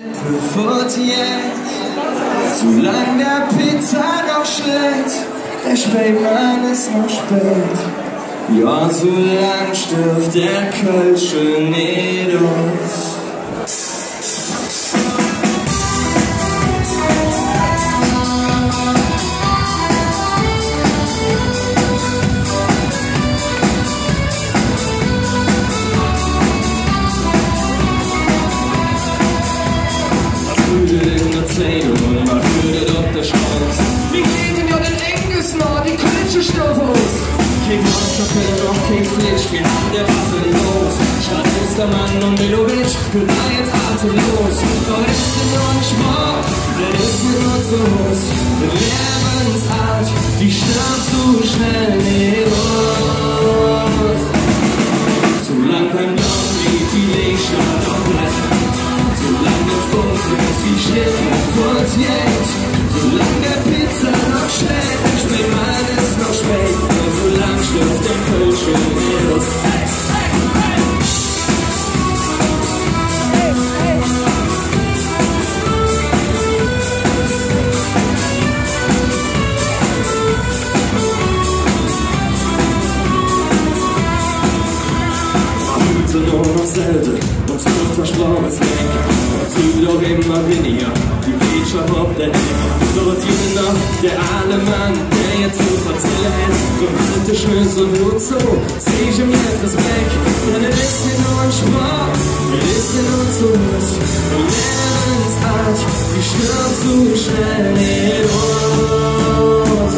Bevor jetzt, solang der Pizza noch schlägt, der Spätmann ist noch spät. Ja, solang stirbt der Kölsche Nedos. Und man hört auf der Straße. Wir reden ja den Englisch noch, die Kölsche Stoffos. Kein Hauskartoffel und auch kein Fleisch, wir haben der Waffe los. Statt Mustermann und Milovic, geht da jetzt atemlos. Doch ist mir nur ein Sport, der ist mir nur zu groß. Wir Lebensart, die stirbt zu schnell nicht los. Zu lang beim Lauf liegt die Lichtstadt auf Blätter. Solange der Funke ist wie Schiffe kurz jetzt, solange der Pizza noch schlägt, der Spätmann ist noch spät, und solange stirbt der Kölsche Nedos. Hey, hey, hey. Hüte nur noch selten, uns wird versprochenes Weg. Zügel auch immer weniger, die Wirtschaft auf der Ecke. Dort jemand noch, der Alemann, der jetzt so verzählen hat. So alte Schlüssel und so, seh ich ihm jetzt Respekt. Denn es ist mir nur ein Sport, es ist mir nur zu Lust. Lebensart, die stirbt zu schnell nicht los.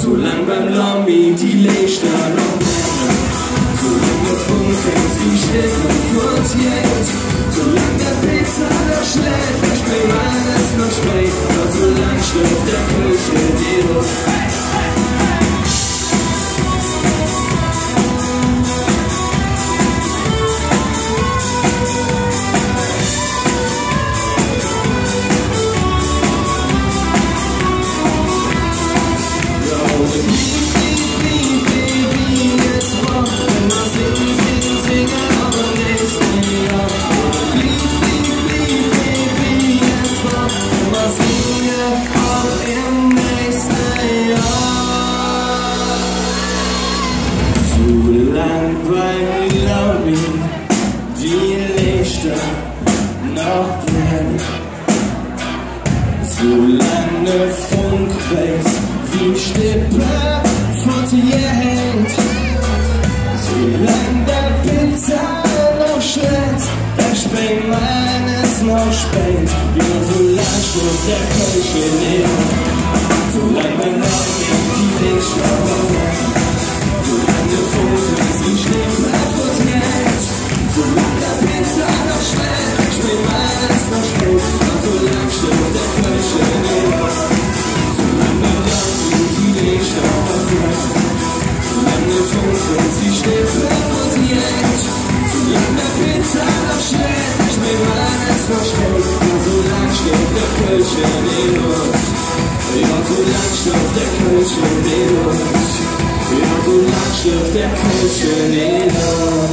Solang beim Lobby die Lichter noch brennen, solange der Funke ist wie Stück und kurz jetzt. Solange der Pizza noch schlägt, der Spätmann ist noch spät, doch solange stirbt der Kölsche Nedos. Hey, hey, hey. Solange beim Lobby die Lichter noch brennen, solange der Funk weiß, wie Stippe fort, solange der Pizza noch schlägt, der Spätmann ist noch spät, ja, solange stirbt der Kölsche Nedos. Solange beim Lobby die Lichter noch brennen, solange der Funke ist wie Stippe fort, solange der Pizza noch schlägt, der Spätmann ist noch spät, ja, solange stirbt der Kölsche Nedos. Solange beim Lobby die Lichter noch brennen, solange der Funke ist wie Stippe fort, solange der Pizza noch schlägt, der Spätmann ist noch spät, ja, solange stirbt der Kölsche Nedos. Ja, solange stirbt der Kölsche Nedos. Ja, solange stirbt der Kölsche Nedos.